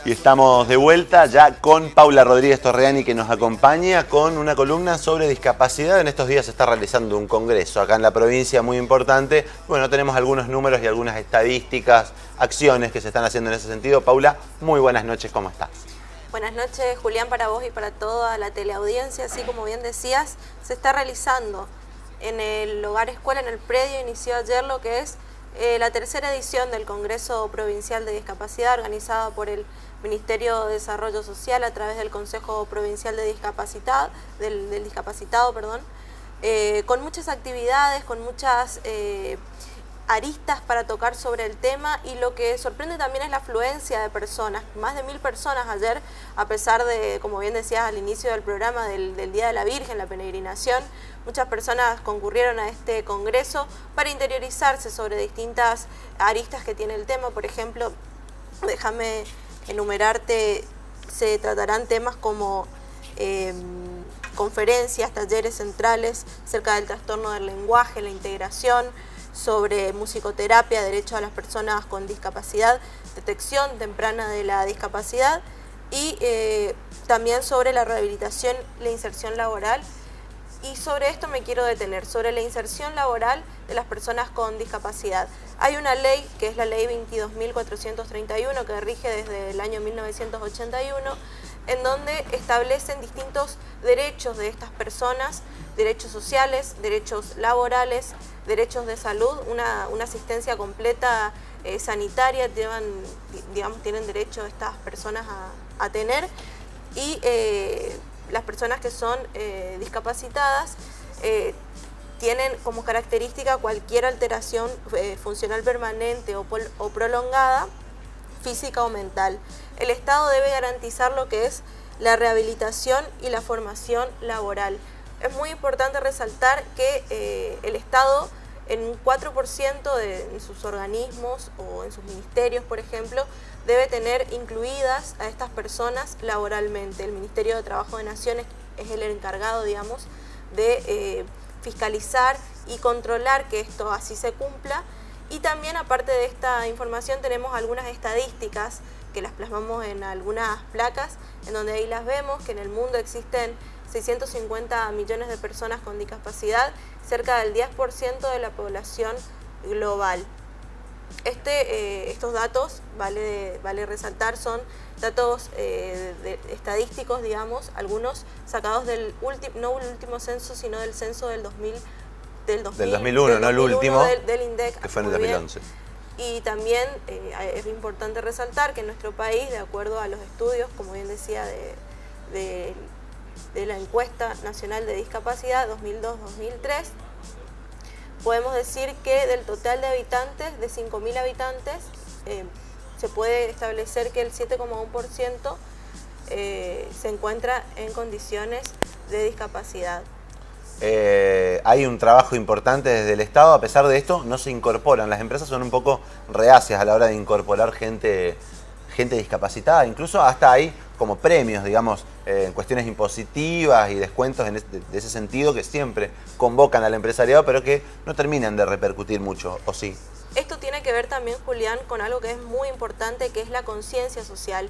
Y estamos de vuelta ya con Paula Rodríguez Torreani, que nos acompaña con una columna sobre discapacidad. En estos días se está realizando un congreso acá en la provincia muy importante. Bueno, tenemos algunos números y algunas estadísticas, acciones que se están haciendo en ese sentido. Paula, muy buenas noches, ¿cómo estás? Buenas noches, Julián, para vos y para toda la teleaudiencia. Así como bien decías, se está realizando en el Hogar Escuela, en el predio. Inició ayer lo que es la tercera edición del Congreso Provincial de Discapacidad, organizada por el Ministerio de Desarrollo Social a través del Consejo Provincial de Discapacitado, con muchas actividades, con muchas aristas para tocar sobre el tema, y lo que sorprende también es la afluencia de personas. Más de 1000 personas ayer, a pesar de, como bien decías al inicio del programa, del Día de la Virgen, la peregrinación. Muchas personas concurrieron a este congreso para interiorizarse sobre distintas aristas que tiene el tema. Por ejemplo, déjame enumerarte, se tratarán temas como conferencias, talleres centrales acerca del trastorno del lenguaje, la integración, sobre musicoterapia, derecho a las personas con discapacidad, detección temprana de la discapacidad y también sobre la rehabilitación, la inserción laboral. Y sobre esto me quiero detener, sobre la inserción laboral de las personas con discapacidad. Hay una ley, que es la ley 22.431, que rige desde el año 1981, en donde establecen distintos derechos de estas personas, derechos sociales, derechos laborales, derechos de salud, una asistencia completa sanitaria, tienen derecho estas personas a tener, y las personas que son discapacitadas tienen como característica cualquier alteración funcional permanente o prolongada, física o mental. El Estado debe garantizar lo que es la rehabilitación y la formación laboral. Es muy importante resaltar que el Estado, en un 4% de sus organismos o en sus ministerios, por ejemplo, debe tener incluidas a estas personas laboralmente. El Ministerio de Trabajo de Naciones es el encargado, digamos, de fiscalizar y controlar que esto así se cumpla. Y también, aparte de esta información, tenemos algunas estadísticas que las plasmamos en algunas placas, en donde ahí las vemos, que en el mundo existen 650 millones de personas con discapacidad, cerca del 10% de la población global. Estos datos, vale resaltar, son datos estadísticos, digamos, algunos sacados del no el último censo, sino del censo del 2001, no el último, del INDEC, que fue en el 2011. Y también es importante resaltar que en nuestro país, de acuerdo a los estudios, como bien decía, de la Encuesta Nacional de Discapacidad 2002-2003, podemos decir que del total de habitantes, de 5.000 habitantes, se puede establecer que el 7,1% se encuentra en condiciones de discapacidad. Hay un trabajo importante desde el Estado. A pesar de esto, no se incorporan. Las empresas son un poco reacias a la hora de incorporar gente discapacitada. Incluso hasta hay como premios, digamos, en cuestiones impositivas y descuentos de ese sentido, que siempre convocan al empresariado, pero que no terminan de repercutir mucho, ¿o sí? Esto tiene que ver también, Julián, con algo que es muy importante, que es la conciencia social.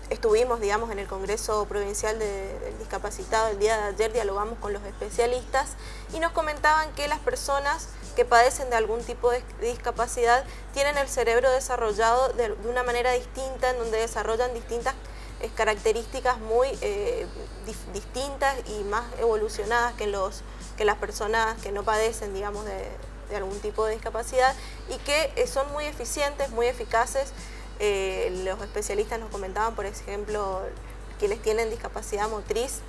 Estuvimos, digamos, en el Congreso Provincial del Discapacitado el día de ayer, dialogamos con los especialistas y nos comentaban que las personas que padecen de algún tipo de discapacidad tienen el cerebro desarrollado de una manera distinta, en donde desarrollan distintas características muy distintas y más evolucionadas que las personas que no padecen, digamos, de algún tipo de discapacidad, y que son muy eficientes, muy eficaces. Los especialistas nos comentaban, por ejemplo, quienes tienen discapacidad motriz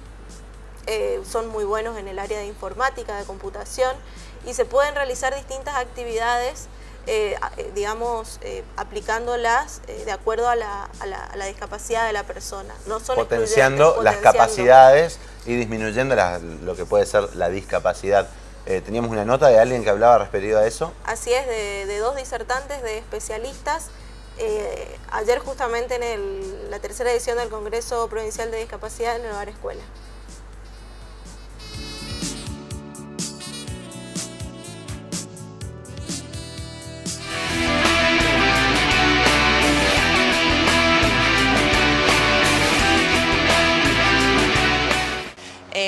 son muy buenos en el área de informática, de computación, y se pueden realizar distintas actividades, aplicándolas de acuerdo a la discapacidad de la persona. No son potenciando las capacidades y disminuyendo lo que puede ser la discapacidad. Teníamos una nota de alguien que hablaba referido a eso. Así es, de dos disertantes, de especialistas. Ayer justamente en la tercera edición del Congreso Provincial de Discapacidad en el Hogar Escuela.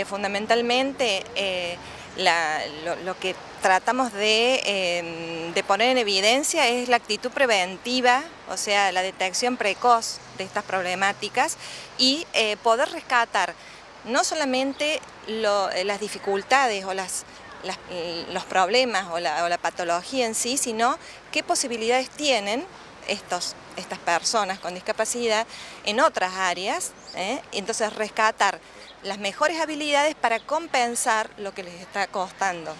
fundamentalmente lo que tratamos de poner en evidencia es la actitud preventiva, o sea, la detección precoz de estas problemáticas y poder rescatar no solamente las dificultades o los problemas o la patología en sí, sino qué posibilidades tienen estas personas con discapacidad en otras áreas, entonces rescatar las mejores habilidades para compensar lo que les está costando.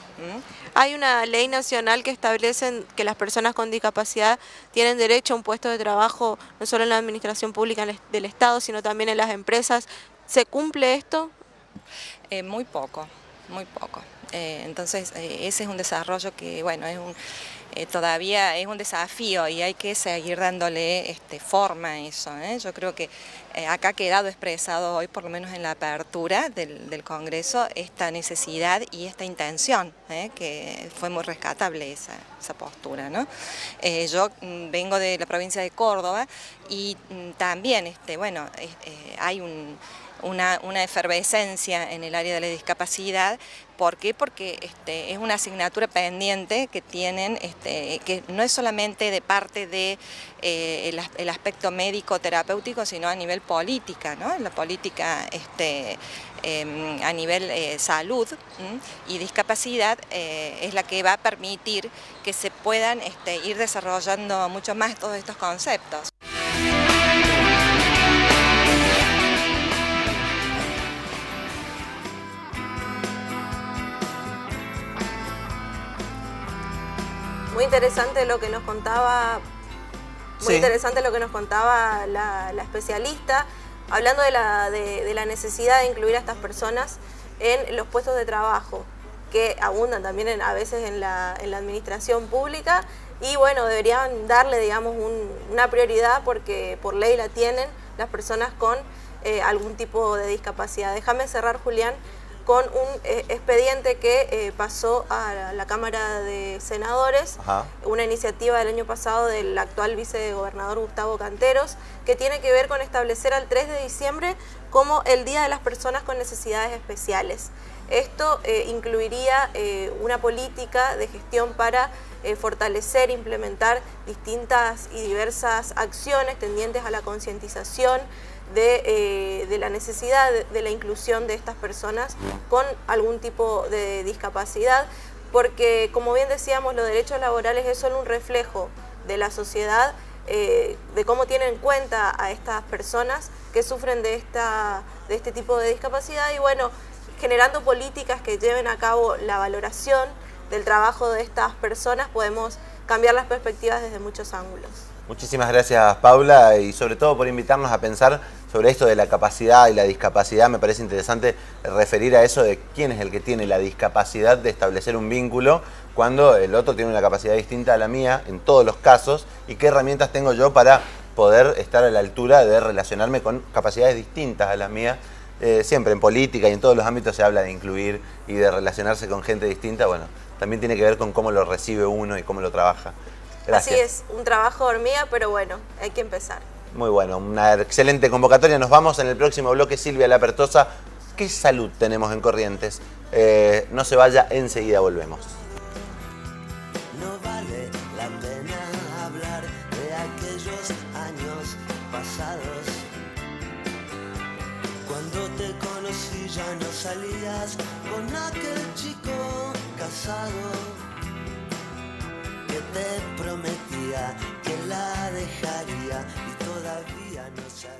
Hay una ley nacional que establece que las personas con discapacidad tienen derecho a un puesto de trabajo no solo en la administración pública del Estado, sino también en las empresas. ¿Se cumple esto? Muy poco, muy poco. Entonces ese es un desarrollo que, bueno, todavía es un desafío y hay que seguir dándole forma a eso. Yo creo que acá ha quedado expresado hoy, por lo menos en la apertura del Congreso, esta necesidad y esta intención, que fue muy rescatable esa postura, ¿no? Yo vengo de la provincia de Córdoba y también, bueno, hay una efervescencia en el área de la discapacidad. ¿Por qué? Porque es una asignatura pendiente que tienen, que no es solamente de parte de el aspecto médico-terapéutico, sino a nivel política, ¿no? La política a nivel salud y discapacidad es la que va a permitir que se puedan ir desarrollando mucho más todos estos conceptos. Muy interesante lo que nos contaba, la especialista, hablando de la necesidad de incluir a estas personas en los puestos de trabajo, que abundan también a veces en la administración pública, y bueno, deberían darle, digamos, una prioridad porque por ley la tienen las personas con algún tipo de discapacidad. Déjame cerrar, Julián, con un expediente que pasó a la Cámara de Senadores, una iniciativa del año pasado del actual vicegobernador Gustavo Canteros, que tiene que ver con establecer al 3 de diciembre como el Día de las Personas con Necesidades Especiales. Esto incluiría una política de gestión para fortalecer e implementar distintas y diversas acciones tendientes a la concientización de la necesidad de la inclusión de estas personas con algún tipo de discapacidad, porque, como bien decíamos, los derechos laborales es solo un reflejo de la sociedad, de cómo tienen en cuenta a estas personas que sufren de este tipo de discapacidad, y bueno, generando políticas que lleven a cabo la valoración del trabajo de estas personas, podemos cambiar las perspectivas desde muchos ángulos. Muchísimas gracias, Paula, y sobre todo por invitarnos a pensar sobre esto de la capacidad y la discapacidad. Me parece interesante referir a eso de quién es el que tiene la discapacidad de establecer un vínculo cuando el otro tiene una capacidad distinta a la mía en todos los casos, y qué herramientas tengo yo para poder estar a la altura de relacionarme con capacidades distintas a las mías. Siempre en política y en todos los ámbitos se habla de incluir y de relacionarse con gente distinta. Bueno, también tiene que ver con cómo lo recibe uno y cómo lo trabaja. Gracias. Así es, un trabajo hormiga, pero bueno, hay que empezar. Muy bueno, una excelente convocatoria. Nos vamos en el próximo bloque. Silvia Lapertosa, ¿qué salud tenemos en Corrientes? No se vaya, enseguida volvemos. No vale la pena hablar de aquellos años pasados. Cuando te conocí ya no salías con aquel chico casado que te prometía que la dejaría y todavía no sabía.